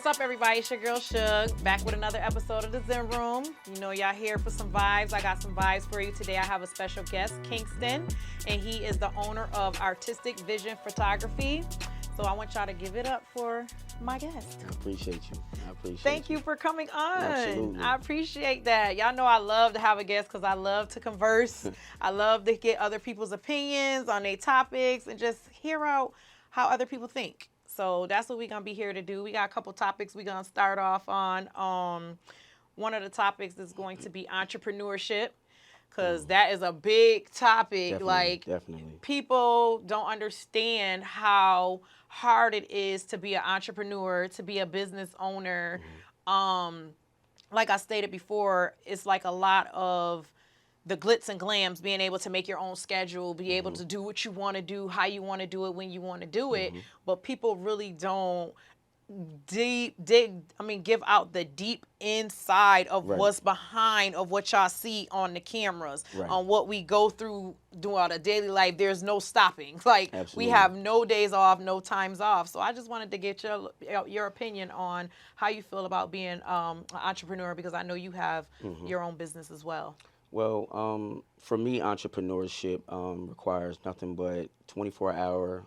What's up, everybody? It's your girl Shug, back with another episode of the Zen Room. You know, y'all here for some vibes. I got some vibes for you today. I have a special guest, Kingston, and he is the owner of Artistic Vision Photography. So I want y'all to give it up for my guest. I appreciate you. Thank you for coming on. Absolutely. I appreciate that. Y'all know I love to have a guest because I love to converse. I love to get other people's opinions on their topics and just hear out how other people think. So that's what we're going to be here to do. We got a couple topics we're going to start off on. One of the topics is going to be entrepreneurship, because that is a big topic. Definitely. People don't understand how hard it is to be an entrepreneur, to be a business owner. Like I stated before, it's like a lot of the glitz and glams, being able to make your own schedule, be able to do what you want to do, how you want to do it, when you want to do it. But people really don't give out the deep inside of what's behind of what y'all see on the cameras, on what we go through throughout a daily life. There's no stopping. We have no days off, no times off. So I just wanted to get your opinion on how you feel about being an entrepreneur, because I know you have your own business as well. Well, for me, entrepreneurship requires nothing but 24-hour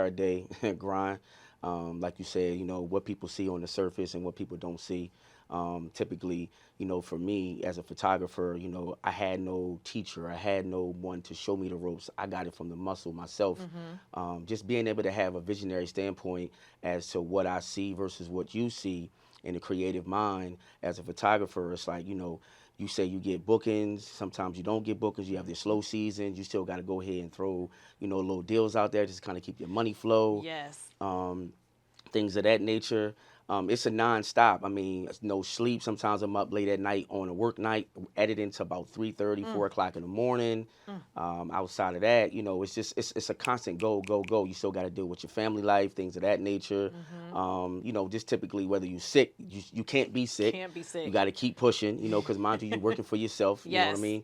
a day grind. Like you said, you know, what people see on the surface and what people don't see. Typically, you know, for me as a photographer, you know, I had no teacher. I had no one to show me the ropes. I got it from the muscle myself. Just being able to have a visionary standpoint as to what I see versus what you see in the creative mind as a photographer. It's like, you know, you say you get bookings, sometimes you don't get bookings, you have your slow seasons, you still got to go ahead and throw, you know, little deals out there just kind of keep your money flow. Yes. Things of that nature. It's a non-stop. I mean, no sleep. Sometimes I'm up late at night on a work night, editing to about 3:30, 4 o'clock in the morning. Outside of that, you know, it's a constant go. You still got to deal with your family life, things of that nature. You know, just typically whether you're sick, you can't be sick. You got to keep pushing, you know, because mind you, you're working for yourself. You know what I mean?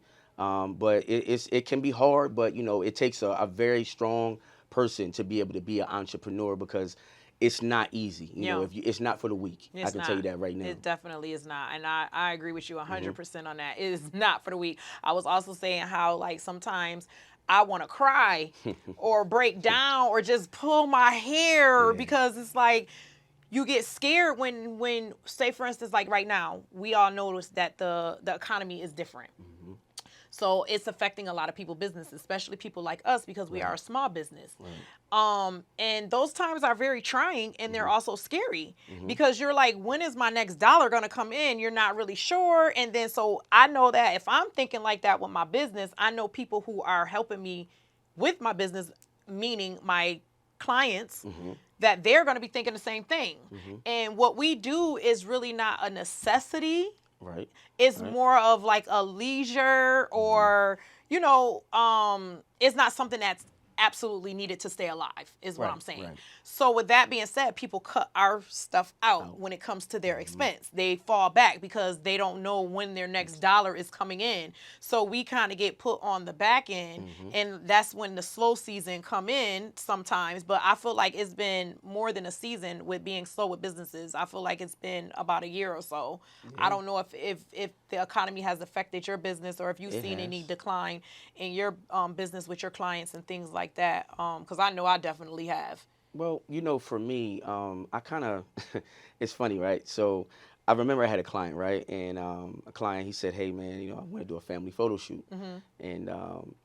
But it can be hard, but, you know, it takes a very strong person to be able to be an entrepreneur, because it's not easy. You know, it's not for the weak. I can tell you that right now. It definitely is not. And I agree with you 100% on that. It is not for the weak. I was also saying how, like, sometimes I want to cry or break down or just pull my hair because it's like you get scared when say, for instance, like right now, we all notice that the economy is different. So it's affecting a lot of people's business, especially people like us, because we are a small business. And those times are very trying, and they're also scary because you're like, when is my next dollar going to come in? You're not really sure. And then so I know that if I'm thinking like that with my business, I know people who are helping me with my business, meaning my clients, that they're going to be thinking the same thing. And what we do is really not a necessity. It's more of like a leisure, or, you know, it's not something that's absolutely needed to stay alive, is what I'm saying. So with that being said, people cut our stuff out when it comes to their expense. They fall back because they don't know when their next dollar is coming in. So we kind of get put on the back end, and that's when the slow season come in sometimes. But I feel like it's been more than a season with being slow with businesses. I feel like it's been about a year or so. I don't know if the economy has affected your business, or if you've seen any decline in your business with your clients and things like that, because I know I definitely have. Well, you know, for me, I kind of, it's funny, right? So I remember I had a client, right? And a client, he said, hey, man, you know, I want to do a family photo shoot. And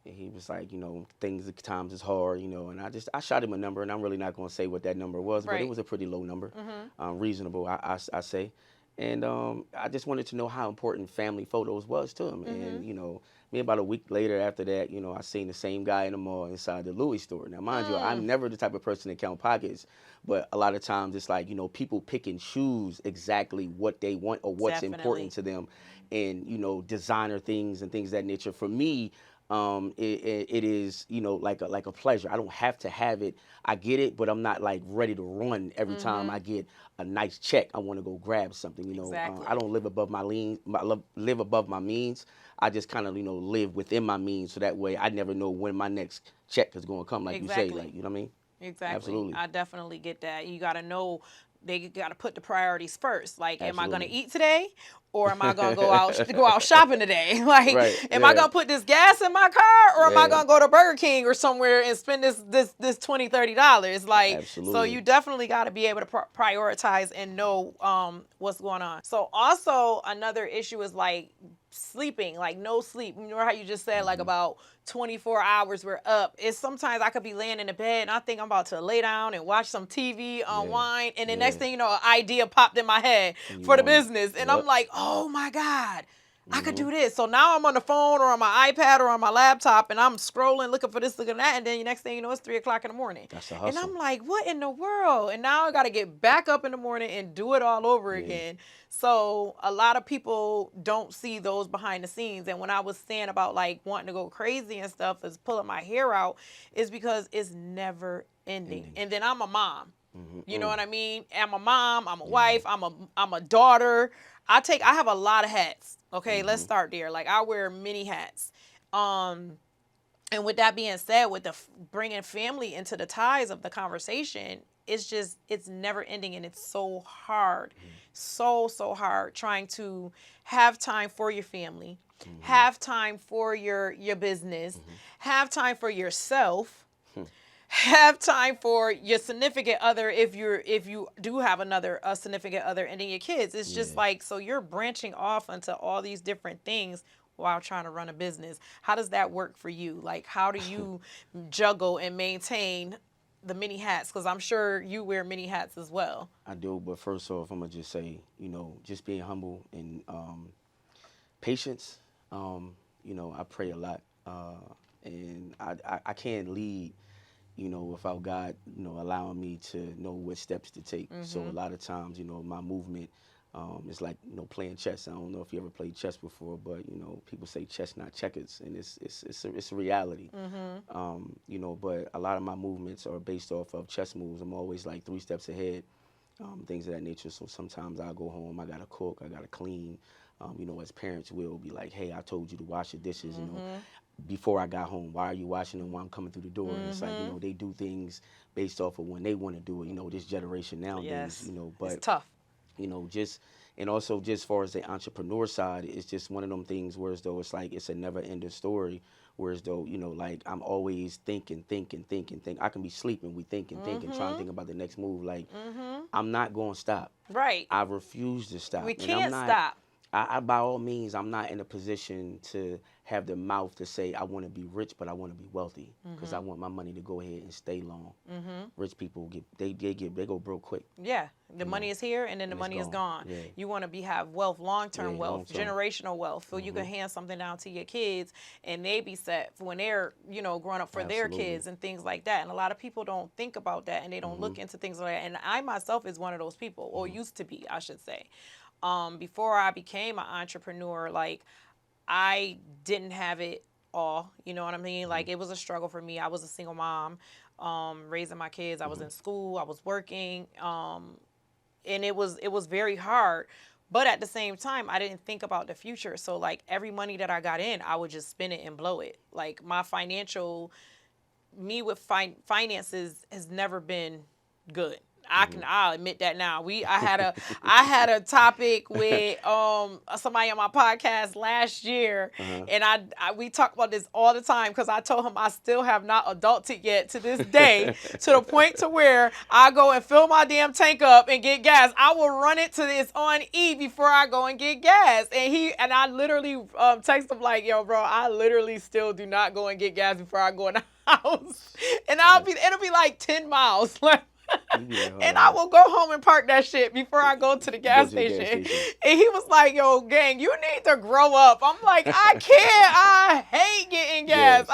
he was like, you know, things at times is hard, you know, and I shot him a number, and I'm really not going to say what that number was, but it was a pretty low number, reasonable, I say. And I just wanted to know how important family photos was to him. And, you know, me about a week later after that, you know, I seen the same guy in the mall inside the Louis store. Now, mind you, I'm never the type of person to count pockets, but a lot of times it's like, you know, people pick and choose exactly what they want or what's important to them, and, you know, designer things and things of that nature. For me, it is, you know, like a pleasure. I don't have to have it. I get it, but I'm not like ready to run every time I get a nice check. I want to go grab something, you know. I don't live above live above my means. I just kind of, you know, live within my means, so that way I never know when my next check is going to come, like you say, like, you know what I mean? Exactly. Absolutely. I definitely get that. You got to know they got to put the priorities first. Like, am I going to Absolutely. eat today, or am I going to go out shopping today? Like, Right. am I Yeah. going to put this gas in my car, or am I Yeah. going to go to Burger King or somewhere and spend this $20-$30? Like, so Absolutely. you definitely got to be able to prioritize and know what's going on. So also another issue is like sleeping, like no sleep. You know how you just said like about 24 hours we're up. It's sometimes I could be laying in the bed and I think I'm about to lay down and watch some TV, unwind, and the next Yeah. thing you know, an idea popped in my head And you for the want it. business, and I'm Yep. like, oh my God, I could do this. So now I'm on the phone or on my iPad or on my laptop, and I'm scrolling, looking for this, looking at that, and then the next thing you know, it's 3 o'clock in the morning. That's a And hustle. I'm like, what in the world? And now I got to get back up in the morning and do it all over Yeah. again. So a lot of people don't see those behind the scenes. And when I was saying about like wanting to go crazy and stuff, is pulling my hair out, is because it's never ending. And then I'm a mom. You know what I mean? I'm a mom, I'm a wife, I'm a daughter. I have a lot of hats. Okay, let's start there. Like, I wear many hats. And with that being said, with the bringing family into the ties of the conversation, it's never ending, and it's so hard. So hard trying to have time for your family, have time for your business, have time for yourself, have time for your significant other if you do have a significant other, and then your kids. It's just like, so you're branching off into all these different things while trying to run a business. How does that work for you? Like, how do you juggle and maintain the many hats? Because I'm sure you wear many hats as well. I do, but first off, I'm gonna just say, just being humble and patience. I pray a lot, and I can't lead, without God, allowing me to know what steps to take. So a lot of times, my movement is like, playing chess. I don't know if you ever played chess before, but people say chess, not checkers, and it's a reality. But a lot of my movements are based off of chess moves. I'm always like 3 steps ahead, things of that nature. So sometimes I go home, I gotta cook, I gotta clean. As parents will be like, hey, I told you to wash the dishes, before I got home. Why are you washing them while I'm coming through the door? And it's like, they do things based off of when they want to do it, this generation nowadays, Yes. but It's tough. and also just as far as the entrepreneur side, it's just one of them things where as though it's like it's a never ending story. Whereas though, like I'm always thinking. I can be sleeping, we thinking, trying to think about the next move. Like I'm not going to stop. Right. I refuse to stop. We And can't I'm not, stop. I by all means, I'm not in a position to have the mouth to say I want to be rich, but I want to be wealthy because I want my money to go ahead and stay long. Rich people they go broke quick. Yeah, the money is here, and then the it's money is gone. gone. Yeah. You want to have wealth, long-term Yeah, wealth, long-term. generational wealth, so you can hand something down to your kids, and they be set for when they're growing up for their Absolutely. kids and things like that. And a lot of people don't think about that, and they don't look into things like that. And I myself is one of those people, or used to be, I should say. Before I became an entrepreneur, like I didn't have it all. You know what I mean? Like, it was a struggle for me. I was a single mom, raising my kids. I was in school. I was working, and it was very hard. But at the same time, I didn't think about the future. So like every money that I got in, I would just spend it and blow it. Like my me with finances has never been good. I'll admit that now. I had a topic with somebody on my podcast last year, and we talk about this all the time because I told him I still have not adulted yet to this day, to the point to where I go and fill my damn tank up and get gas. I will run it to this on E before I go and get gas, and I literally text him like, yo, bro, I literally still do not go and get gas before I go in the house, and it'll be like 10 miles. And I will go home and park that shit before I go to the gas station. And he was like, yo, gang, you need to grow up. I'm like, I can't. I hate getting gas.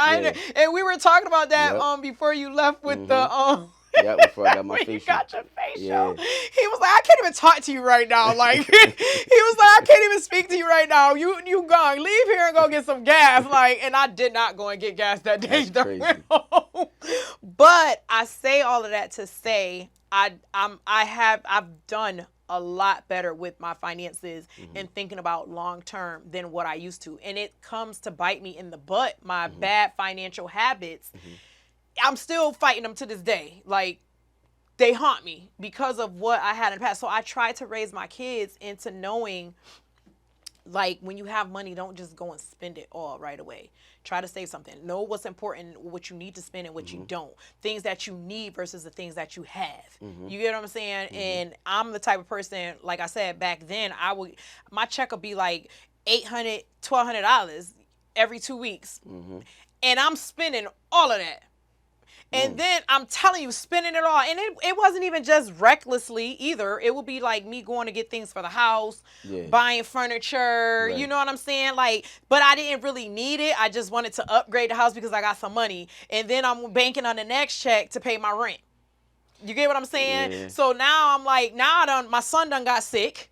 And we were talking about that before you left with the Yeah, before I got my when facial. you got your facial. Yeah. He was like, I can't even talk to you right now. Like, he was like, I can't even speak to you right now. You gone. Leave here and go get some gas. Like, and I did not go and get gas that day. That's crazy. Went home. But I say all of that to say I've done a lot better with my finances and thinking about long term than what I used to. And it comes to bite me in the butt. My bad financial habits. I'm still fighting them to this day. Like, they haunt me because of what I had in the past. So I try to raise my kids into knowing, like, when you have money, don't just go and spend it all right away. Try to save something. Know what's important, what you need to spend and what you don't. Things that you need versus the things that you have. You get what I'm saying? And I'm the type of person, like I said, back then, my check would be like $800, $1,200 every 2 weeks. And I'm spending all of that. And then I'm telling you, spending it all. And it wasn't even just recklessly either. It would be like me going to get things for the house, buying furniture, you know what I'm saying? Like, but I didn't really need it. I just wanted to upgrade the house because I got some money. And then I'm banking on the next check to pay my rent. You get what I'm saying? Yeah. So now I'm like, my son done got sick.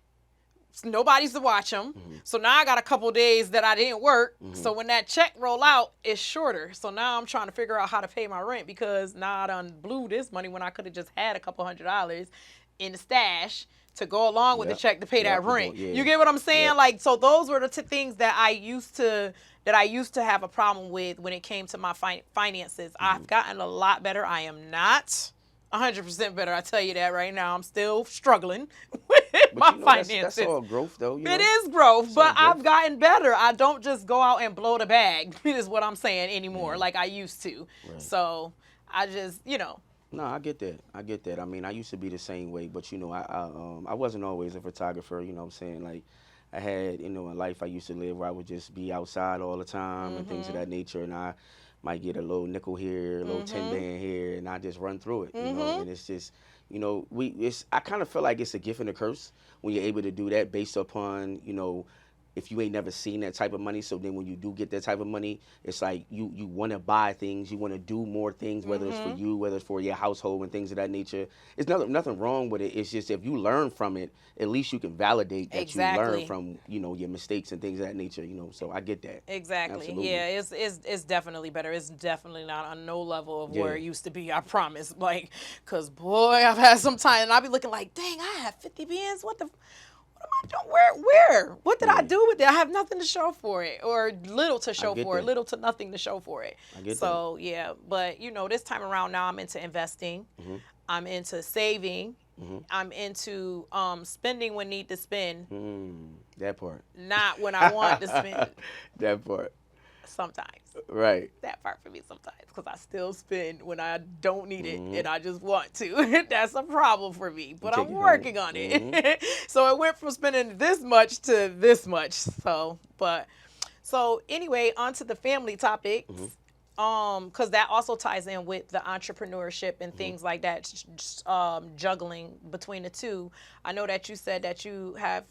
Nobody's to watch him. So now I got a couple days that I didn't work. So when that check roll out, it's shorter. So now I'm trying to figure out how to pay my rent because now I done blew this money when I could have just had a couple $100 in the stash to go along with the check to pay that rent. You get what I'm saying? Like, so those were the things that I used to have a problem with when it came to my finances. I've gotten a lot better. I am not 100% better. I tell you that right now. I'm still struggling with my finances. That's all growth, though. It is growth, but I've gotten better. I don't just go out and blow the bag, is what I'm saying, anymore, like I used to. Right. So I just, No, I get that. I get that. I mean, I used to be the same way, but I wasn't always a photographer. You know what I'm saying? Like, I had, a life I used to live where I would just be outside all the time and things of that nature, and I might get a little nickel here, a little 10 band here, and I just run through it. You know, and it's just, I kind of feel like it's a gift and a curse when you're able to do that based upon, if you ain't never seen that type of money. So then when you do get that type of money, it's like you want to buy things, you want to do more things, whether it's for you, whether it's for your household and things of that nature. It's nothing wrong with it. It's just if you learn from it, at least you can validate that you learn from, your mistakes and things of that nature, So I get that. Exactly. Absolutely. Yeah, it's definitely better. It's definitely not on no level of where it used to be, I promise. Like, because, boy, I've had some time, and I'll be looking like, dang, I have 50 bands. What am I doing? Where? What did I do with it? I have nothing to show for it, or little to show for it, little to nothing to show for it. I get so, yeah, but, this time around now I'm into investing. I'm into saving. I'm into spending when need to spend. That part. Not when I want to spend. That part. Sometimes. Right. That part for me sometimes, because I still spend when I don't need it and I just want to. That's a problem for me, but I'm working on it. So it went from spending this much to this much. So anyway, on to the family topics. Because that also ties in with the entrepreneurship and things like that, juggling between the two. I know that you said that you have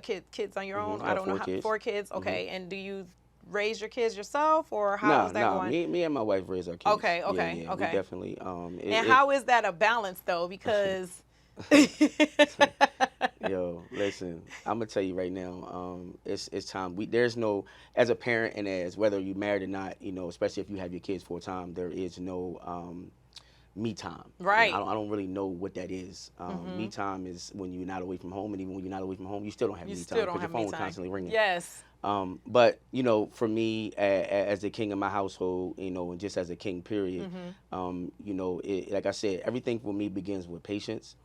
kids on your own. I don't know, 4 kids. Okay, and do you raise your kids yourself, or how is that going? Me and my wife raise our kids. Okay. We definitely. And how is that a balance though? Because yo, listen, I'm gonna tell you right now, it's time. There's no, as a parent and as whether you're married or not, especially if you have your kids full time, there is no me time. Right. I don't really know what that is. Me time is when you're not away from home, and even when you're not away from home, you still don't have me time because your phone's constantly ringing. Yes. But for me, as the king of my household, and just as a king, period, like I said, everything for me begins with patience.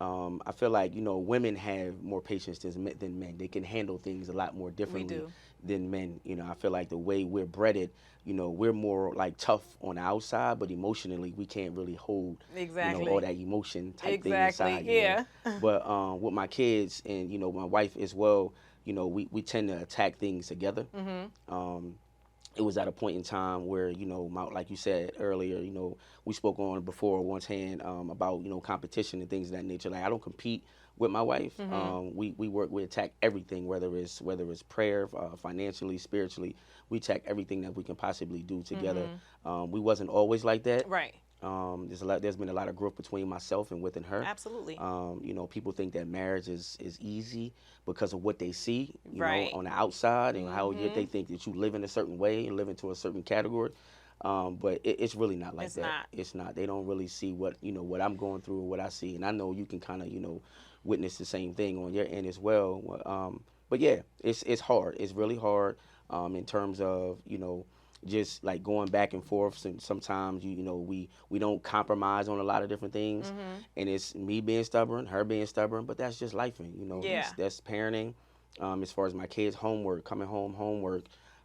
I feel like women have more patience than men. They can handle things a lot more differently than men. I feel like the way we're bred, we're more like tough on the outside, but emotionally we can't really hold all that emotion type thing inside. Yeah. But with my kids and my wife as well. We tend to attack things together. It was at a point in time where, like you said earlier, we spoke on before once hand about, competition and things of that nature. Like, I don't compete with my wife. We attack everything, whether it's prayer, financially, spiritually. We attack everything that we can possibly do together. We wasn't always like that. Right. There's been a lot of growth between myself and within her. Absolutely. People think that marriage is easy because of what they see, right. on the outside, and how they think that you live in a certain way and live into a certain category. But it's really not like that. It's not. They don't really see what what I'm going through or what I see, and I know you can kind of witness the same thing on your end as well. But yeah, it's hard. It's really hard in terms of just like going back and forth. Sometimes you know we don't compromise on a lot of different things, and it's me being stubborn, her being stubborn. But that's just life, and you know Yeah. that's parenting. As far as my kids' homework, coming home homework,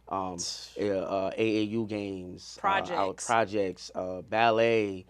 AAU games, our Projects. projects, ballet,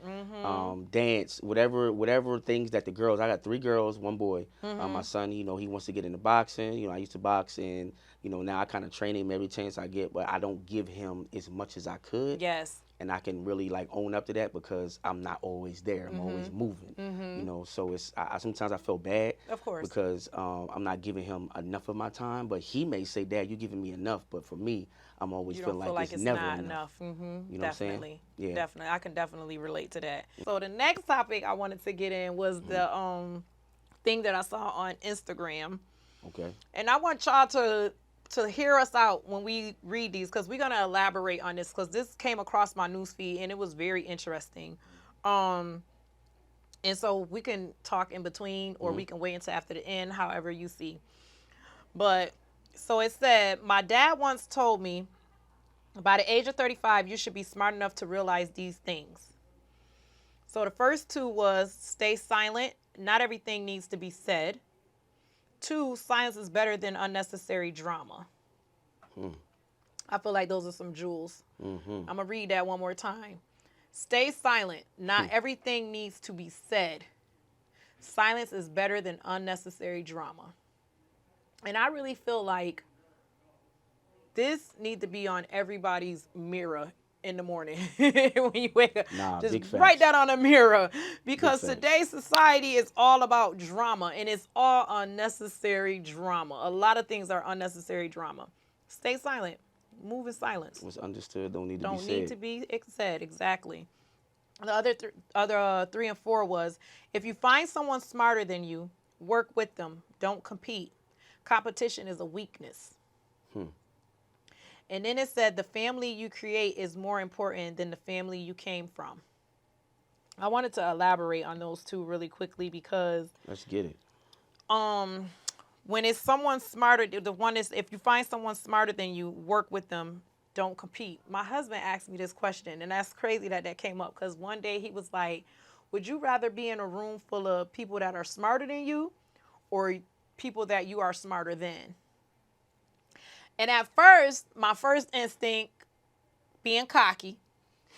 dance, whatever things that the girls. I got 3 girls, 1 boy. My son, you know, he wants to get into boxing. You know, I used to box, and you know now I kind of train him every chance I get, but I don't give him as much as I could. Yes. And I can really like own up to that because I'm not always there. I'm always moving, you know. So it's sometimes I feel bad, Of course. because I'm not giving him enough of my time. But he may say, "Dad, you're giving me enough," but for me, I'm always You feeling don't feel like it's it's never not enough. enough. You know what I'm saying? Definitely. Yeah. Definitely. I can definitely relate to that. So the next topic I wanted to get in was the thing that I saw on Instagram. Okay. And I want y'all to hear us out when we read these, because we're going to elaborate on this, because this came across my newsfeed and it was very interesting. And so we can talk in between, or we can wait until after the end, however you see. But so it said, my dad once told me, by the age of 35, you should be smart enough to realize these things. So the first 2 was stay silent. Not everything needs to be said. 2, silence is better than unnecessary drama. I feel like those are some jewels. I'm going to read that one more time. Stay silent. Not everything needs to be said. Silence is better than unnecessary drama. And I really feel like this needs to be on everybody's mirror in the morning when you wake up. Nah, Just big facts. write that on a mirror, because Big facts. today's society is all about drama, and it's all unnecessary drama. A lot of things are unnecessary drama. Stay silent. Move in silence. What's understood don't need to Don't be need said. to be said. Exactly. The other 3 and 4 was, if you find someone smarter than you, work with them. Don't compete. Competition is a weakness. And then it said, the family you create is more important than the family you came from. I wanted to elaborate on those 2 really quickly, because Let's get it. when it's someone smarter, the one is, if you find someone smarter than you, work with them. Don't compete. My husband asked me this question, and that's crazy that came up, because one day he was like, would you rather be in a room full of people that are smarter than you, or people that you are smarter than? And at first, my first instinct, being cocky,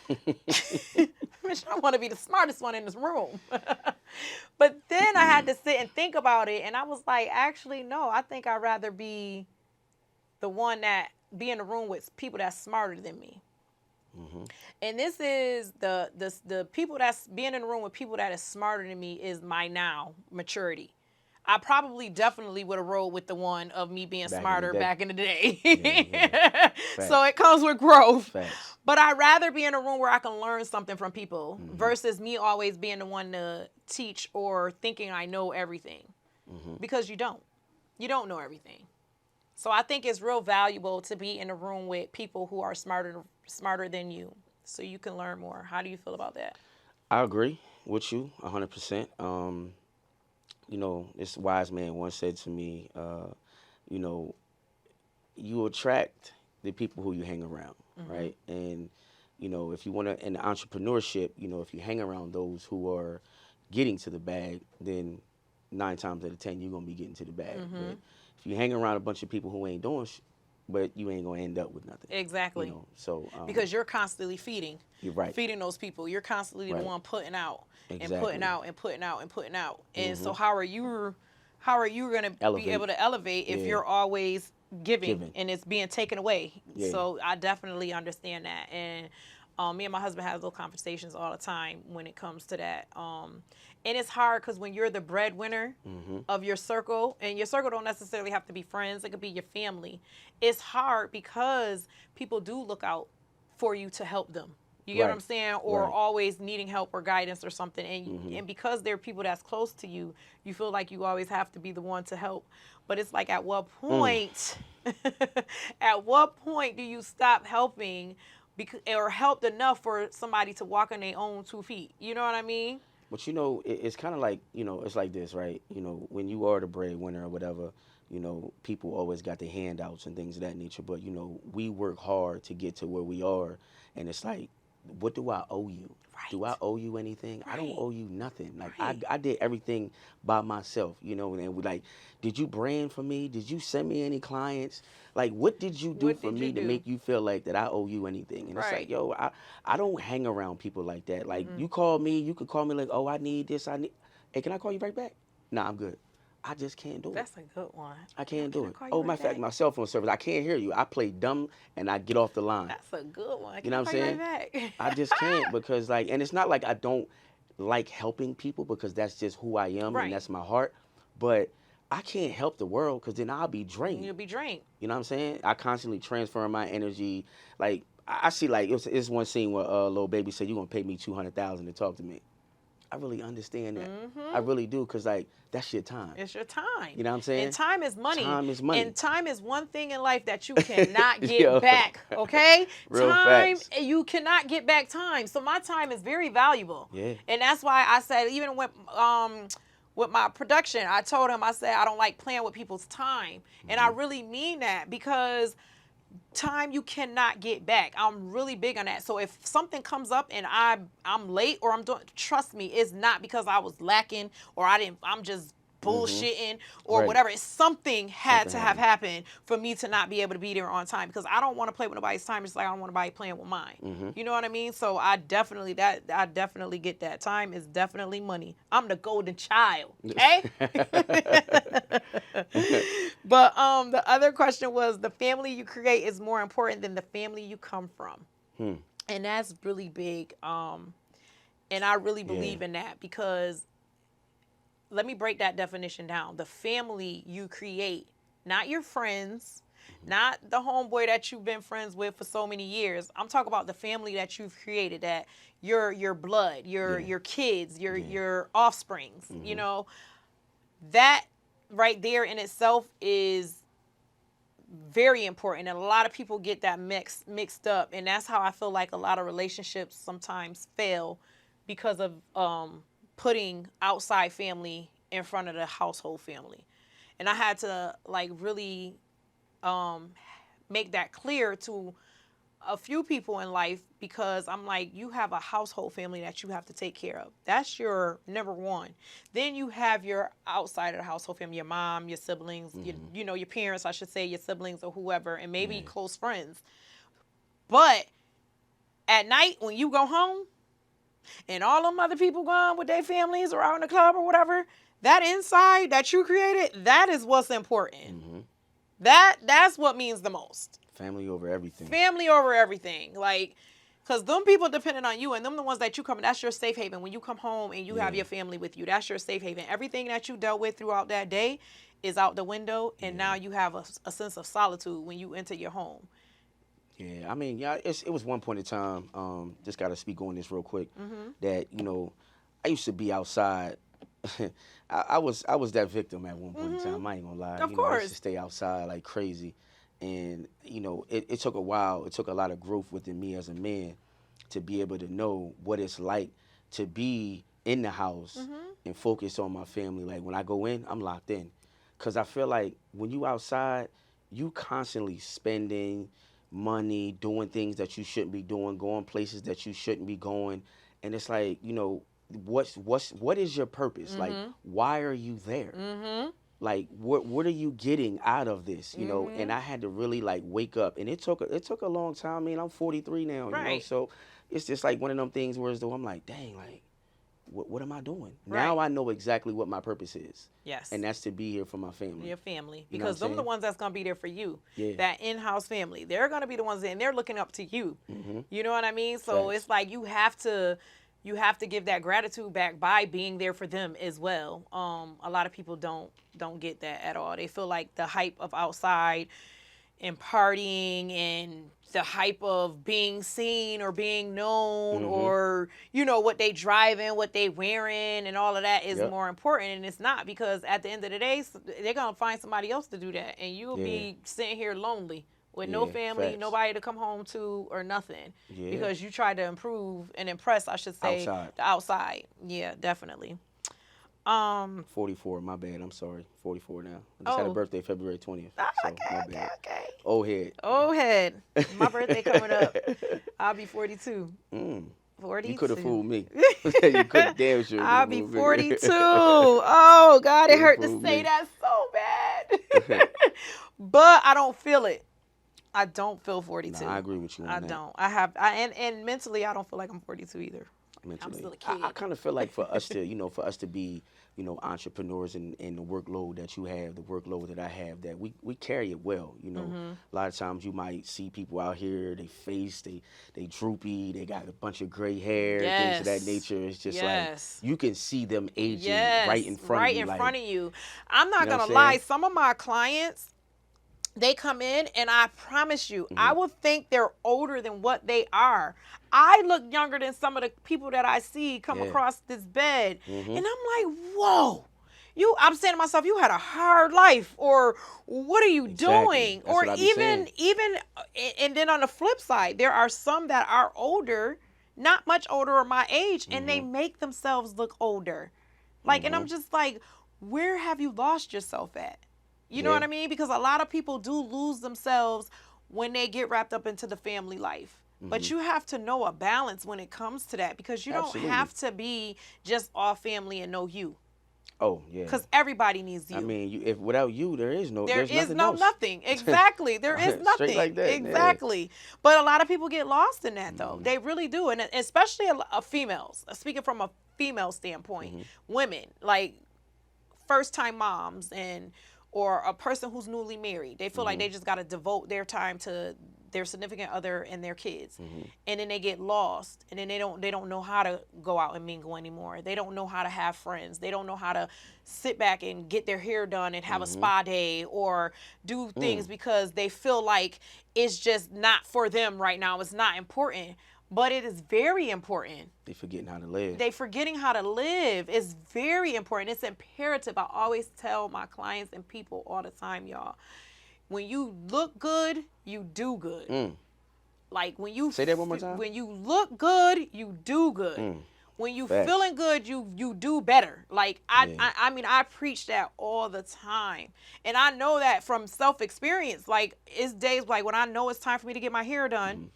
I want to be the smartest one in this room. But then I had to sit and think about it, and I was like, actually, no, I think I'd rather be the one that be in the room with people that's smarter than me. And this is the people that's being in the room with people that is smarter than me is my now maturity. I probably definitely would have rolled with the one of me being smarter back in the day. Yeah. So it comes with growth. Facts. But I'd rather be in a room where I can learn something from people versus me always being the one to teach or thinking I know everything. Because you don't. You don't know everything. So I think it's real valuable to be in a room with people who are smarter than you, so you can learn more. How do you feel about that? I agree with you 100%. You know, this wise man once said to me, you know, you attract the people who you hang around, right? And, you know, if you want to, in entrepreneurship, you know, if you hang around those who are getting to the bag, then 9 times out of 10, you're going to be getting to the bag. But if you hang around a bunch of people who ain't doing but you ain't going to end up with nothing. Exactly. You know, so because you're constantly feeding. You're right. Feeding those people. You're constantly the one putting out and Exactly. putting out and putting out and putting out. And so how are you going to be able to elevate if you're always giving and it's being taken away? Yeah. So I definitely understand that. And me and my husband have those conversations all the time when it comes to that. And it's hard because when you're the breadwinner of your circle, and your circle don't necessarily have to be friends, it could be your family. It's hard because people do look out for you to help them. You get what I'm saying? Or always needing help or guidance or something. And and because they're people that's close to you, you feel like you always have to be the one to help. But it's like, at what point, at what point do you stop helping or helped enough for somebody to walk on their own 2 feet? You know what I mean? But it's kind of like, it's like this, right? When you are the breadwinner or whatever, people always got the handouts and things of that nature. But we work hard to get to where we are, and it's like, what do I owe you? Do I Right. owe you anything? I don't Right. owe you nothing. Like Right. I did everything by myself, and we like, did you brand for me? Did you send me any clients? Like, what did you do What for did you me to do? make you feel like that I owe you anything? And it's like, Right. yo, I don't hang around people like that. Like, Mm-mm. you call me, you could call me like, oh, I need this, hey, can I call you right back? Nah, I'm good. I just can't do it. That's a good one. I Yo, can't can do I it. call you Oh, matter right of fact, back? my cell phone service, I can't hear you. I play dumb and I get off the line. That's a good one. You Can know I what I'm call you saying? right back? I just can't because like, and it's not like I don't like helping people because that's just who I am and Right. that's my heart. But I can't help the world because then I'll be drained. You'll be drained. You know what I'm saying? I constantly transfer my energy. Like I see, like it's one scene where little baby said, "You gonna pay me $200,000 to talk to me?" I really understand that. I Mm-hmm. really do because like that's your time. It's your time. You know what I'm saying? And time is money. Time is money. And time is one thing in life that you cannot get Yo. back. Okay? Real Time, facts. you cannot get back time. So my time is very valuable. Yeah. And that's why I said, even with my production, I told him, I said, I don't like playing with people's time. And I really mean that because time you cannot get back. I'm really big on that. So if something comes up and I'm late or I'm doing, trust me, it's not because I was lacking or I'm just bullshitting or Right. whatever. It's something had Something to have happened for me to not be able to be there on time because I don't want to play with nobody's time. It's like I don't want nobody playing with mine. You know what I mean? So I definitely get that. Time is definitely money. I'm the golden child. Okay? But the other question was the family you create is more important than the family you come from. And that's really big. And I really believe in that because let me break that definition down. The family you create, not your friends, not the homeboy that you've been friends with for so many years. I'm talking about the family that you've created, that your blood, your kids, your offsprings, that right there in itself is very important, and a lot of people get that mixed up, and that's how I feel like a lot of relationships sometimes fail because of putting outside family in front of the household family. And I had to like really make that clear to a few people in life because I'm like, you have a household family that you have to take care of. That's your number one. Then you have your outside of the household family, your mom, your siblings, your parents, I should say, your siblings or whoever, and maybe close friends. But at night when you go home and all them other people gone with their families or out in the club or whatever, that inside that you created, that is what's important. That's what means the most. Family over everything. Family over everything. Like, because them people depending on you and them the ones that you come, that's your safe haven. When you come home and you have your family with you, that's your safe haven. Everything that you dealt with throughout that day is out the window, and now you have a sense of solitude when you enter your home. Yeah, I mean, it was one point in time, just got to speak on this real quick, that, I used to be outside. I was that victim at one point in time. I ain't gonna lie. Of I course. used to stay outside like crazy. And, it took a while. It took a lot of growth within me as a man to be able to know what it's like to be in the house and focus on my family. Like, when I go in, I'm locked in. Because I feel like when you outside, you constantly spending money, doing things that you shouldn't be doing, going places that you shouldn't be going. And it's like, what is your purpose? Like, why are you there? Like, what are you getting out of this? And I had to really like wake up, and it took a long time. I mean, I'm 43 now, Right. so it's just like one of them things where as though I'm like, dang, like, what am I doing? Right. Now I know exactly what my purpose is. Yes. And that's to be here for my family. Your family. You know what Because I'm them are the saying? ones that's going to be there for you. Yeah. That in-house family. They're going to be the ones and they're looking up to you. You know what I mean? So Facts. it's like you have to give that gratitude back by being there for them as well. A lot of people don't get that at all. They feel like the hype of outside and partying and the hype of being seen or being known or what they driving, what they wearing, and all of that is Yep. more important, and it's not, because at the end of the day they're gonna find somebody else to do that, and you'll be sitting here lonely with no Yeah, family, facts. nobody to come home to or nothing, Yeah. because you tried to improve and impress, I should say, Outside. the outside. Yeah, definitely. Um. 44, my bad. I'm sorry. 44 now. I just had a Oh. birthday February 20th. So, my Okay. Okay. bad. Okay. Old head. Old head. My birthday coming up. I'll be 42. Mm. 42. You could have fooled me. You could damn sure. I'll be 42. Oh, God, it Could've hurt to fooled say me. that so bad. But I don't feel it. I don't feel 42. Nah, I agree with you on I that. don't. And mentally, I don't feel like I'm 42 either. Mentally. I'm still a kid. I kind of feel like for us to, for us to be, entrepreneurs and the workload that you have, the workload that I have, that we carry it well. A lot of times you might see people out here, they droopy, they got a bunch of gray hair, things of that Yes. nature. It's just Yes. like you can see them aging Yes, right in front right of you. in like, front of you. I'm not You know what gonna I'm lie. saying? Some of my clients, they come in and I promise you, Mm-hmm. I would think they're older than what they are. I look younger than some of the people that I see come Yeah. across this bed. Mhm. And I'm like, whoa. I'm saying to myself, you had a hard life, or what are you Exactly. doing? That's Or what I be even saying. and then on the flip side, there are some that are older, not much older or my age, and they make themselves look older. Like, and I'm just like, where have you lost yourself at? You know Yeah. what I mean? Because a lot of people do lose themselves when they get wrapped up into the family life. But you have to know a balance when it comes to that, because you Absolutely. don't have to be just all family and no you. Oh yeah. Because everybody needs you. I mean, if without you, there's there is nothing no else. nothing. Exactly. There is Straight nothing. like that, yeah. Exactly. But a lot of people get lost in that, though. They really do. And especially females. Speaking from a female standpoint, women, like first-time moms or a person who's newly married, they feel like they just got to devote their time to their significant other and their kids, and then they get lost, and then they don't know how to go out and mingle anymore. They don't know how to have friends. They don't know how to sit back and get their hair done and have a spa day or do things because they feel like it's just not for them right now. It's not important, but it is very important. They forgetting how to live. They forgetting how to live. It's very important. It's imperative. I always tell my clients and people all the time, y'all. When you look good, you do good. Like when you Say that one more time. When you look good, you do good. When you Facts. feeling good, you do better. Like I mean, I preach that all the time, and I know that from self-experience. Like it's days like when I know it's time for me to get my hair done,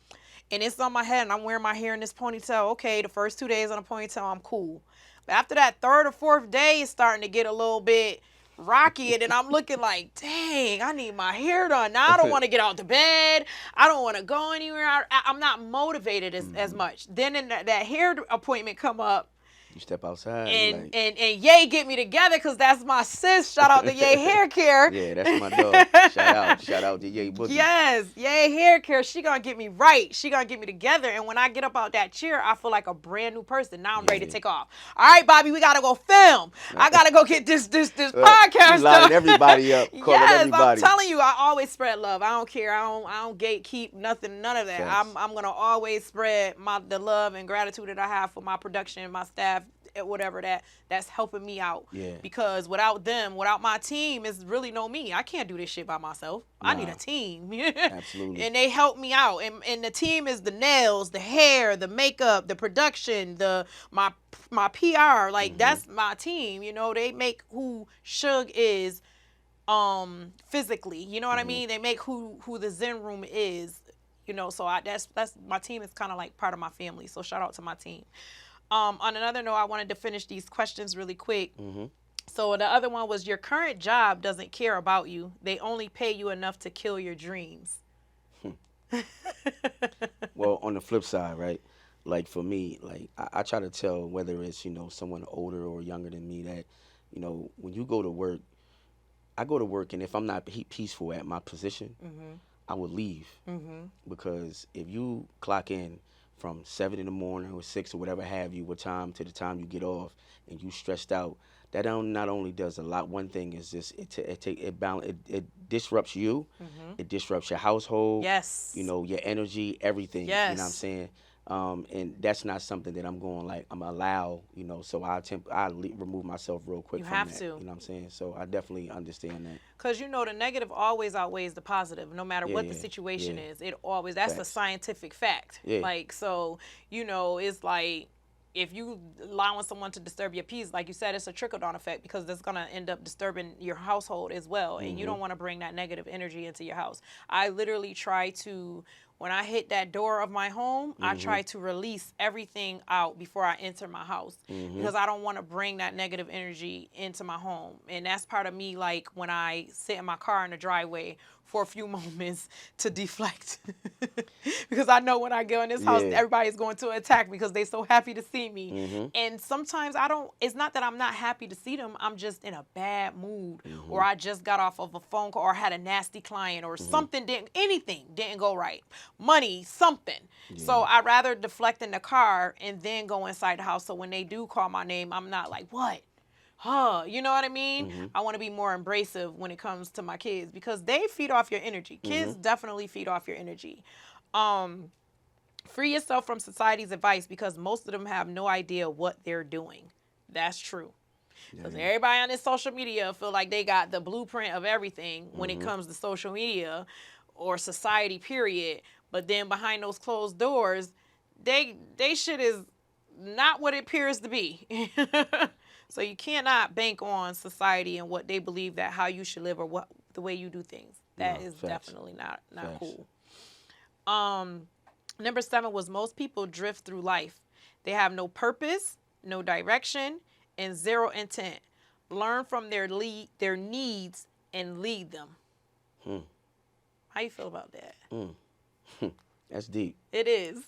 and it's on my head, and I'm wearing my hair in this ponytail. Okay, the first 2 days on a ponytail, I'm cool. But after that third or fourth day, it's starting to get a little bit rocky, and then I'm looking like, dang, I need my hair done. Now I don't want to get out the bed. I don't want to go anywhere. I'm not motivated as much. Then in that hair appointment come up, You step outside. and like, Yay get me together, because that's my sis. Shout out to Yay Hair Care. yeah, that's my dog. Shout out to Yay Boogie. Yes, Yay Hair Care. She gonna get me right. She gonna get me together. And when I get up out that chair, I feel like a brand new person. Now I'm ready to take off. All right, Bobby, we gotta go film. I gotta go get this podcast You lining done. everybody up. Calling Yes, everybody. I'm telling you, I always spread love. I don't care. I don't gatekeep nothing, none of that. Facts. I'm gonna always spread the love and gratitude that I have for my production, my staff, whatever that's helping me out. Yeah. Because without them, without my team, it's really no me. I can't do this shit by myself. I need Nah. a team. Absolutely. And they help me out. And the team is the nails, the hair, the makeup, the production, my PR. Like that's my team. You know, they make who Suge is physically. You know what I mean? They make who the Zen Room is. You know, so that's my team is kind of like part of my family. So shout out to my team. On another note, I wanted to finish these questions really quick. So the other one was, your current job doesn't care about you. They only pay you enough to kill your dreams. Well, on the flip side, right? Like for me, like I try to tell whether it's, someone older or younger than me that, when you go to work, I go to work, and if I'm not peaceful at my position, I would leave. Because if you clock in from 7 in the morning or 6 or whatever have you, what time to the time you get off, and you stressed out, that not only does a lot. One thing is just it disrupts you, it disrupts your household, Yes. your energy, everything. You know what I'm Yes. saying? And that's not something that I'm going like I'm allow, So I remove myself real quick You from have that. to. You know what I'm saying? So I definitely understand that. Because the negative always outweighs the positive, no matter Yeah, what the yeah, situation yeah. is. It always, that's a Facts. scientific fact. Yeah. Like, so, it's like if you allowing someone to disturb your peace, like you said, it's a trickle down effect because that's going to end up disturbing your household as well. And you don't want to bring that negative energy into your house. I literally try to, when I hit that door of my home, I try to release everything out before I enter my house because I don't want to bring that negative energy into my home. And that's part of me, like when I sit in my car in the driveway for a few moments to deflect. Because I know when I go in this house, Yeah. everybody's going to attack because they're so happy to see me. Mm-hmm. And sometimes it's not that I'm not happy to see them, I'm just in a bad mood, or I just got off of a phone call or had a nasty client or something anything didn't go right. Money, something. So I'd rather deflect in the car and then go inside the house. So when they do call my name, I'm not like, what? You know what I mean? I want to be more embracive when it comes to my kids because they feed off your energy. Kids definitely feed off your energy. Free yourself from society's advice because most of them have no idea what they're doing. That's true. Because everybody on this social media feel like they got the blueprint of everything when it comes to social media or society, period. But then behind those closed doors, they shit is not what it appears to be. So you cannot bank on society and what they believe that how you should live or what the way you do things. That is facts. definitely not Facts. cool. Number 7 was most people drift through life. They have no purpose, no direction, and zero intent. Learn from their needs and lead them. How you feel about that? That's deep. It is.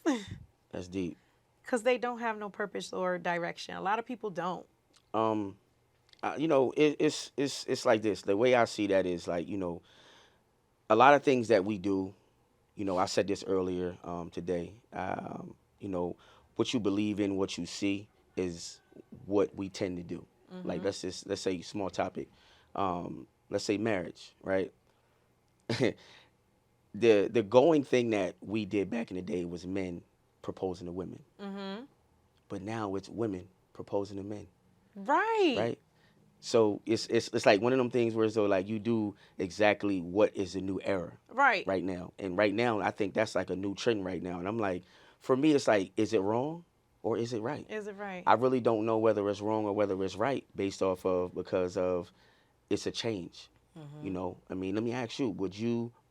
That's deep. Because they don't have no purpose or direction. A lot of people don't. It's like this. The way I see that is like, a lot of things that we do, I said this earlier today, what you believe in, what you see is what we tend to do. Like, let's say small topic. Let's say marriage, right? The going thing that we did back in the day was men proposing to women. But now it's women proposing to men. Right. Right. So it's like one of them things where it's though like you do exactly what is the new era right now. And right now I think that's like a new trend right now. And I'm like, for me it's like, is it wrong or is it right? Is it right? I really don't know whether it's wrong or whether it's right based off of because of it's a change. I mean, let me ask you,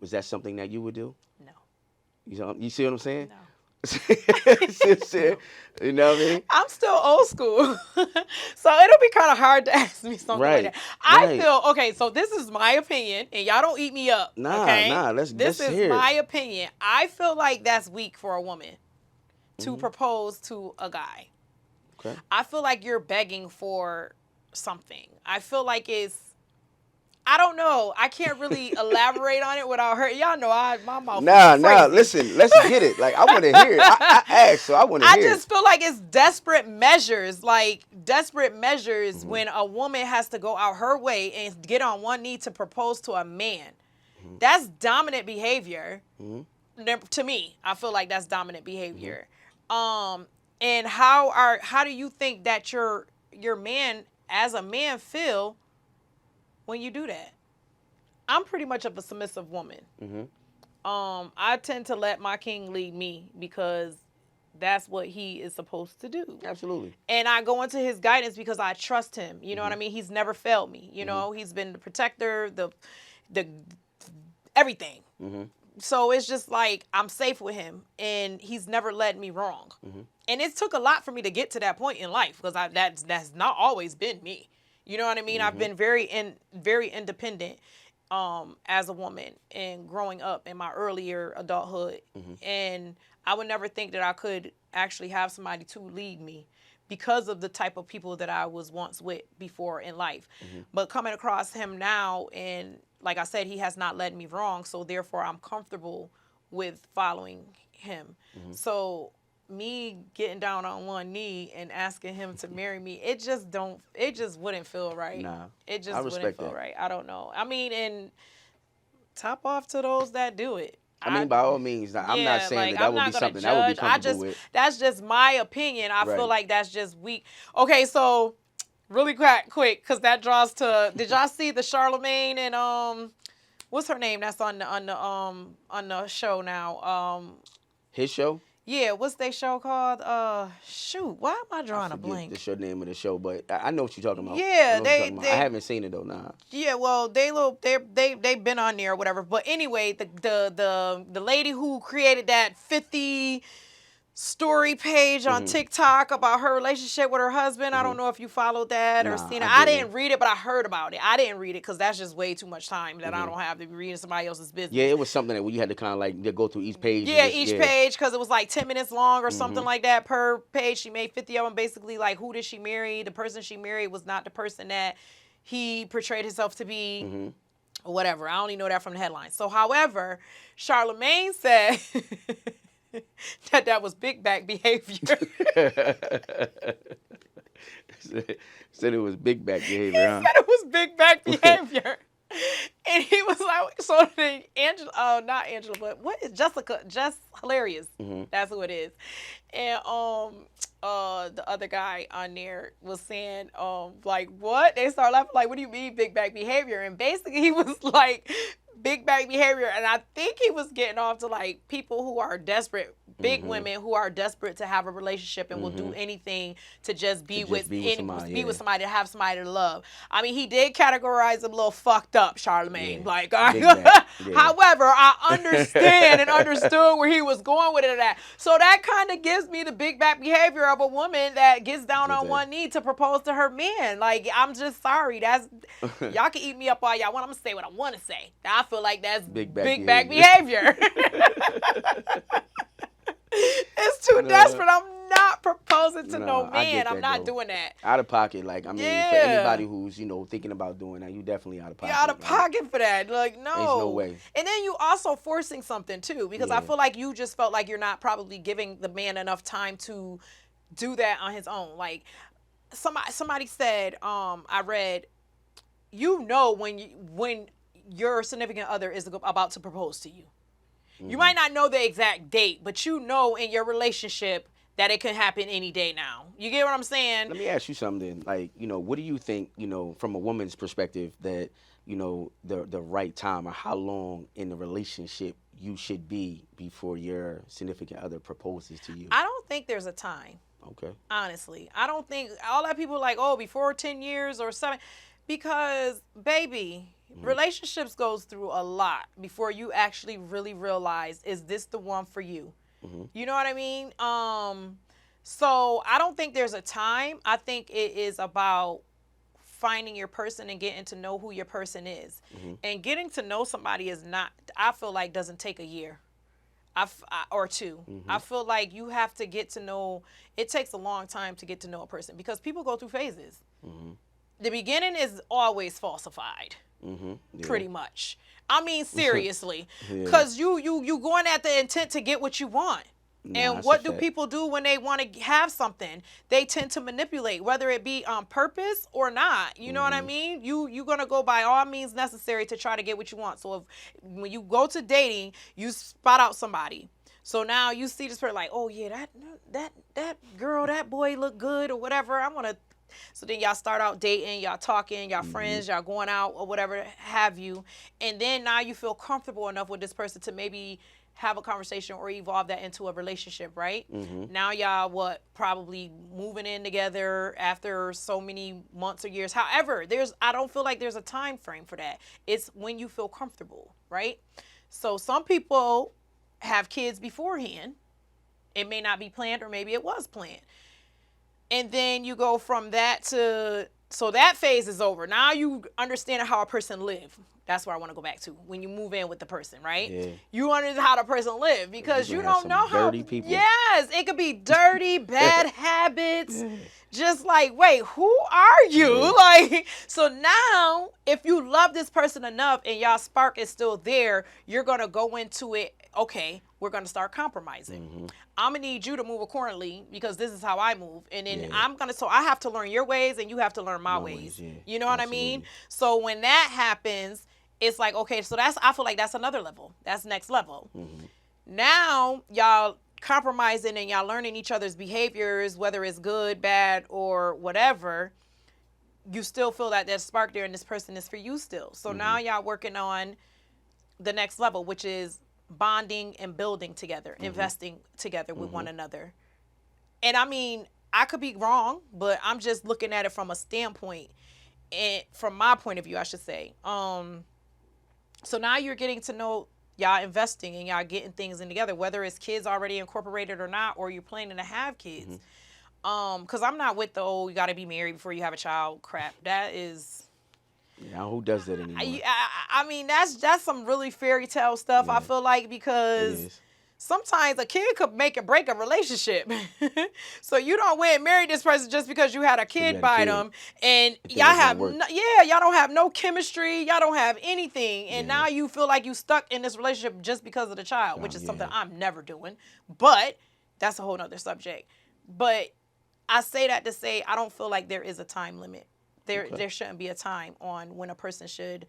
was that something that you would do? No. You see what I'm saying? No. You know what I mean? I'm still old school. So it'll be kind of hard to ask me something like that. I feel, okay, so this is my opinion, and y'all don't eat me up. Nah, this is hear my it. opinion. I feel like that's weak for a woman to propose to a guy. Okay. I feel like you're begging for something. I feel like I don't know. I can't really elaborate on it without hurting. Y'all know my mouth is crazy. Listen, let's get it. Like, I want to hear it. I asked, so I want to hear it. I just feel like it's desperate measures when a woman has to go out her way and get on one knee to propose to a man. That's dominant behavior. To me, I feel like that's dominant behavior. And how do you think that your man as a man feel when you do that? I'm pretty much of a submissive woman. I tend to let my king lead me because that's what he is supposed to do. Absolutely. And I go into his guidance because I trust him. You know what I mean? He's never failed me. He's been the protector, the everything. So it's just like I'm safe with him, and he's never led me wrong. And it took a lot for me to get to that point in life because that's not always been me. You know what I mean? I've been very independent as a woman and growing up in my earlier adulthood. And I would never think that I could actually have somebody to lead me because of the type of people that I was once with before in life. But coming across him now, and like I said, he has not led me wrong, so therefore I'm comfortable with following him. So me getting down on one knee and asking him to marry me, it just wouldn't feel right. Nah, it just I respect wouldn't feel that. right. I don't know. I mean, and top off to those that do it. I mean, by all means, I'm not saying that I'm would not be gonna something I would be judge. comfortable with. That's just my opinion. I feel Right. like that's just weak. Okay, so really quick, because that draws to. Did y'all see the Charlemagne and what's her name? That's on the show now. His show? Yeah, what's their show called? Shoot, why am I drawing I a forget blank? the show name of the show, but I know what you're talking about. Yeah, I know what you're talking about. I haven't seen it though. Nah. Yeah, well, they've been on there or whatever. But anyway, the lady who created that 50 story page on TikTok about her relationship with her husband. I don't know if you followed that or Nah, seen it. I I didn't. didn't read it, but I heard about it. I didn't read it because that's just way too much time that I don't have to be reading somebody else's business. Yeah, it was something that you had to kind of like go through each page. Yeah, each page, because it was like 10 minutes long or something like that per page. She made 50 of them. Basically, like, who did she marry? The person she married was not the person that he portrayed himself to be, or whatever. I only know that from the headlines. So, however, Charlemagne said that was big back behavior. Said it was big back behavior, huh? Said it was big back behavior. And he was like, so then Angela, not Angela, but what is Jessica? Just Hilarious. That's who it is. And the other guy on there was saying, like, what? They started laughing, like, what do you mean big back behavior? And basically he was like, big back behavior. And I think he was getting off to like people who are desperate, big women who are desperate to have a relationship and will do anything to just be with somebody, to have somebody to love. I mean, he did categorize him a little fucked up, Charlemagne. Yeah. Like, Yeah. however, I understand and understood where he was going with it at. So that kind of gives me the big back behavior of a woman that gets down on one knee to propose to her man. Like, I'm just sorry. That's y'all can eat me up all y'all want. I'm gonna say what I want to say. I feel like that's big back behavior. It's too desperate. I'm not proposing to no man. I'm not doing that. Out of pocket, like, I mean, for anybody who's, thinking about doing that, you definitely out of pocket. You're out of pocket for that. Like, no. There's no way. And then you also forcing something too, because I feel like you just felt like you're not probably giving the man enough time to do that on his own. Like, somebody said, I read, when your significant other is about to propose to you. You might not know the exact date, but you know in your relationship that it can happen any day now. You get what I'm saying? Let me ask you something. Like, what do you think, from a woman's perspective that, the right time or how long in the relationship you should be before your significant other proposes to you? I don't think there's a time. Okay. Honestly. I don't think, all that people like, before 10 years or 7, because, baby, relationships goes through a lot before you actually really realize, is this the one for you? You know what I mean? So I don't think there's a time. I think it is about finding your person and getting to know who your person is. And getting to know somebody is not, I feel like, doesn't take a year or two. I feel like you have to get to know, it takes a long time to get to know a person because people go through phases. The beginning is always falsified. Pretty much. I mean, seriously, because you going at the intent to get what you want. And what do people do when they want to have something? They tend to manipulate, whether it be on purpose or not. You know what I mean? You're going to go by all means necessary to try to get what you want. So when you go to dating, you spot out somebody. So now you see this person like, oh yeah, that girl, that boy look good or whatever. I want to. So then y'all start out dating, y'all talking, y'all friends, y'all going out or whatever have you. And then now you feel comfortable enough with this person to maybe have a conversation or evolve that into a relationship, right? Now y'all probably moving in together after so many months or years. However, I don't feel like there's a time frame for that. It's when you feel comfortable, right? So some people have kids beforehand. It may not be planned or maybe it was planned. And then you go from that so that phase is over. Now you understand how a person live. That's where I want to go back to. When you move in with the person, right? Yeah. You understand how the person live because you don't know how. Dirty people. Yes, it could be dirty, bad habits. Just like, wait, who are you? Like, so now if you love this person enough and y'all spark is still there, you're going to go into it, okay, we're going to start compromising. I'm going to need you to move accordingly because this is how I move. And then so I have to learn your ways and you have to learn my ways. You know what I mean? So when that happens, it's like, okay, so I feel like that's another level. That's next level. Mm-hmm. Now y'all compromising and y'all learning each other's behaviors, whether it's good, bad, or whatever. You still feel that there's spark there and this person is for you still. So now y'all working on the next level, which is bonding and building together, investing together with one another. And I mean, I could be wrong, but I'm just looking at it from a standpoint, and from my point of view, I should say. So now you're getting to know y'all investing and y'all getting things in together, whether it's kids already incorporated or not, or you're planning to have kids. Because I'm not with the you got to be married before you have a child crap. That is. Yeah, who does that anymore? I mean, that's some really fairy tale stuff. Yeah. I feel like, It because is. sometimes a kid could make or break a relationship. So you don't went and married this person just because you had a kid had a by kid. them, and It y'all doesn't have work. y'all don't have no chemistry, y'all don't have anything, and now you feel like you stuck in this relationship just because of the child, which is something I'm never doing. But that's a whole nother subject. But I say that to say I don't feel like there is a time limit. There shouldn't be a time on when a person should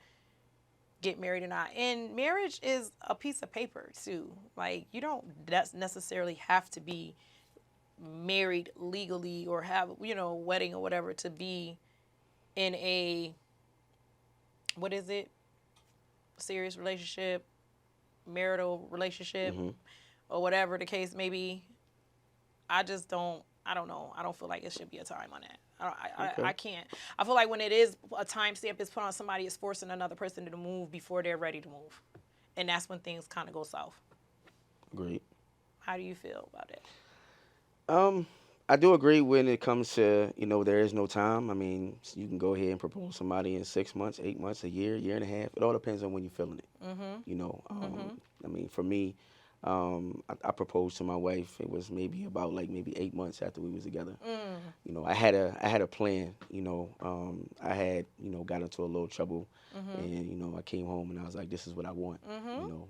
get married or not. And marriage is a piece of paper too. Like, you don't necessarily have to be married legally or have, a wedding or whatever to be in a, what is it? Serious relationship, marital relationship, or whatever the case may be. I don't know. I don't feel like it should be a time on that. I can't. I feel like when it is a timestamp is put on somebody, it's forcing another person to move before they're ready to move. And that's when things kind of go south. Agreed. How do you feel about it? I do agree when it comes to, there is no time. I mean, you can go ahead and propose somebody in 6 months, 8 months, a year, year and a half. It all depends on when you're feeling it. I mean, for me, I proposed to my wife. It was maybe about maybe 8 months after we was together. I had a plan. I had got into a little trouble, and I came home and I was like, this is what I want.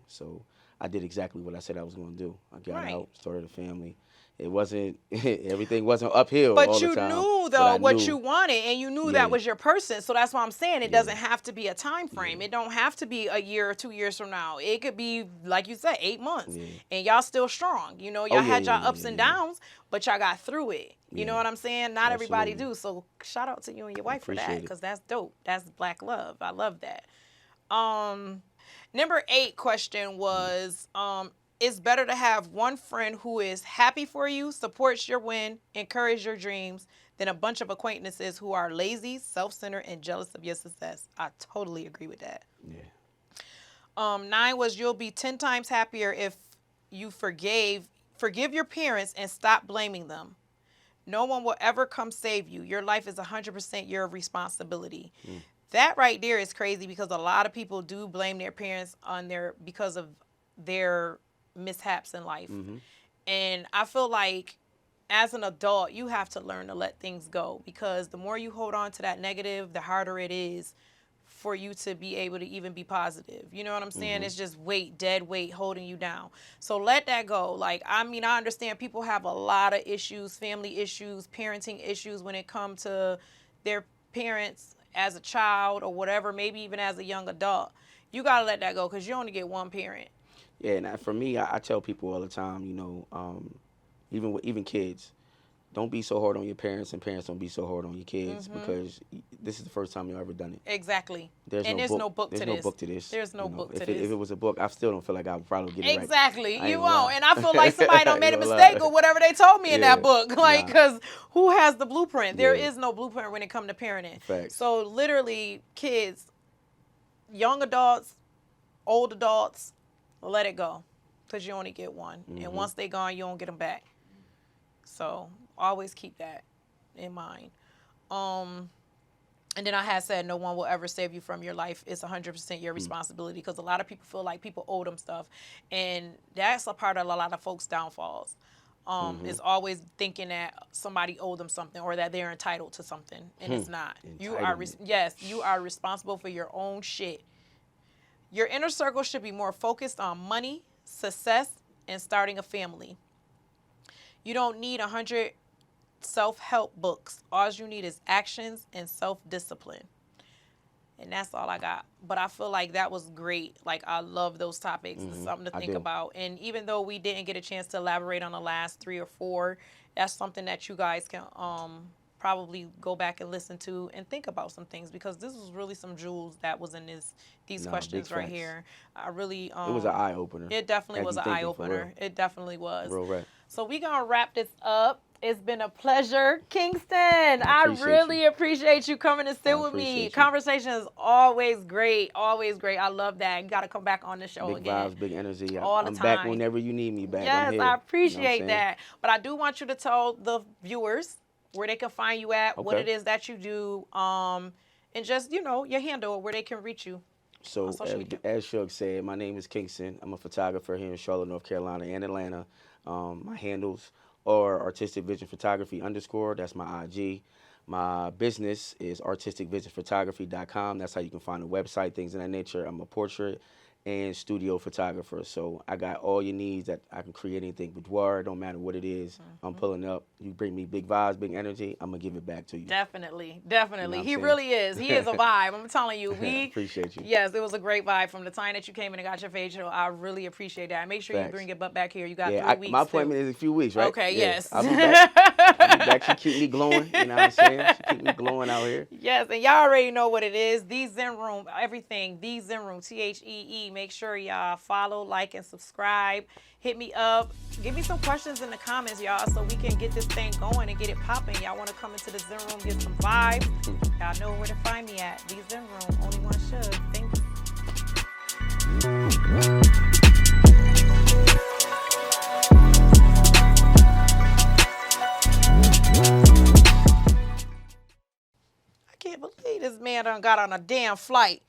So I did exactly what I said I was going to do. I got out, started a family. It wasn't everything wasn't uphill But all you the time. knew though what you wanted, and you knew that was your person. So that's why I'm saying it doesn't have to be a time frame. It don't have to be a year or 2 years from now. It could be, like you said, 8 months, and y'all still strong. Y'all had y'all ups and downs, but y'all got through it. You know what I'm saying? Not everybody do. So shout out to you and your wife for that, because that's dope. That's black love. I love that. Number 8 question was, it's better to have one friend who is happy for you, supports your win, encourages your dreams, than a bunch of acquaintances who are lazy, self-centered, and jealous of your success. I totally agree with that. Yeah. 9 was, you'll be 10 times happier if you forgive your parents and stop blaming them. No one will ever come save you. Your life is 100% your responsibility. That right there is crazy, because a lot of people do blame their parents because of their mishaps in life. And I feel like as an adult, you have to learn to let things go, because the more you hold on to that negative, the harder it is for you to be able to even be positive. You know what I'm saying? It's just dead weight holding you down. So let that go. Like, I mean, I understand people have a lot of issues, family issues, parenting issues when it comes to their parents as a child or whatever, maybe even as a young adult. You got to let that go, because you only get one parent. Yeah, and for me, I tell people all the time, even kids, don't be so hard on your parents, and parents don't be so hard on your kids, because this is the first time you've ever done it. Exactly. There's no book to this. There's no book to this. If it was a book, I still don't feel like I would probably get it right. Exactly. You won't. won't. And I feel like somebody done made a mistake or whatever they told me in that book. Like, because who has the blueprint? There is no blueprint when it comes to parenting. Facts. So literally, kids, young adults, old adults, let it go, because you only get one. And once they gone, you don't get them back. So always keep that in mind. And then I had said no one will ever save you from your life. It's 100% your responsibility, because a lot of people feel like people owe them stuff. And that's a part of a lot of folks' downfalls. Is always thinking that somebody owed them something, or that they're entitled to something. And it's not. You are responsible for your own shit. Your inner circle should be more focused on money, success, and starting a family. You don't need 100 self-help books. All you need is actions and self-discipline. And that's all I got. But I feel like that was great. Like, I love those topics. It's something to I think do. about. And even though we didn't get a chance to elaborate on the last 3 or 4, that's something that you guys can probably go back and listen to and think about some things, because this was really some jewels that was in these No, questions big right facts. here. I really It was an eye opener. it definitely Had was you an thinking, eye for real. opener. It definitely was. Real rap. So we gonna wrap this up. It's been a pleasure, Kingston. I appreciate really appreciate you coming to sit I with me. appreciate you. Conversation is always great, always great. I love that. You got to come back on the show Big again. vibes, big energy. All the I'm back time. whenever you need me back. I'm Yes, here. I You know what I'm appreciate saying? that. But I do want you to tell the viewers where they can find you at, what it Okay. is that you do, and just, your handle, where they can reach you. So, on social media. as Shug said, my name is Kingston. I'm a photographer here in Charlotte, North Carolina, and Atlanta. My handles are Artistic Vision Photography _. That's my IG. My business is artisticvisionphotography.com. That's how you can find the website, things of that nature. I'm a portrait and studio photographer. So I got all your needs that I can create anything boudoir. Don't matter what it is. I'm pulling up. You bring me big vibes, big energy. I'm going to give it back to you. Definitely. You know what I'm He saying? really is. He is a vibe. I'm telling you. Appreciate you. Yes, it was a great vibe from the time that you came in and got your facial. I really appreciate that. Make sure you Facts. bring your butt back here. You got 3 weeks. My too. appointment is in a few weeks, right? Okay, Yeah, yes. I'll be back. I'll be back. She keep me glowing. You know what I'm saying? She keep me glowing out here. Yes, and y'all already know what it is. The Zen Room, everything. The Zen Room, THEE. Make sure y'all follow, like, and subscribe. Hit me up. Give me some questions in the comments, y'all, so we can get this thing going and get it popping. Y'all want to come into the Zen Room, get some vibes? Y'all know where to find me at. The Zen Room, only one should. Thanks. I can't believe this man done got on a damn flight.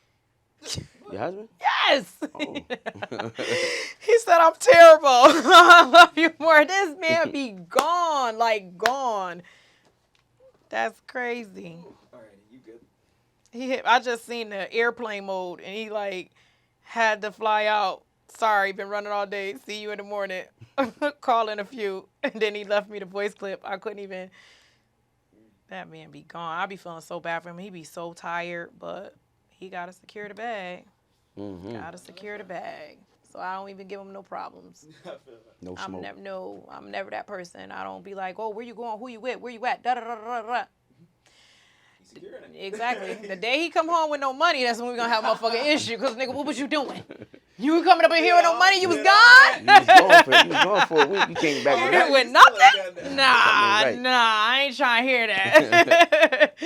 Your husband? Yes. Oh. He said, I'm terrible. I love you more. This man be gone, like gone. That's crazy. Alrighty, you good? I just seen the airplane mode, and he like had to fly out. Sorry, been running all day. See you in the morning. Calling a few, and then he left me the voice clip. I couldn't even. That man be gone. I be feeling so bad for him. He be so tired, but he gotta secure the bag. Gotta secure the bag. So I don't even give him no problems. No I'm smoke. I'm never that person. I don't be like, oh, where you going? Who you with? Where you at? Da da da da da. He's securing it. Exactly. The day he come home with no money, that's when we gonna have a motherfucking issue. Cause nigga, what was you doing? You were coming up in here with no money? You was gone? You was gone for a week. You came back with nothing. With Still nothing? ain't got that. Nah, Something ain't right. I ain't trying to hear that.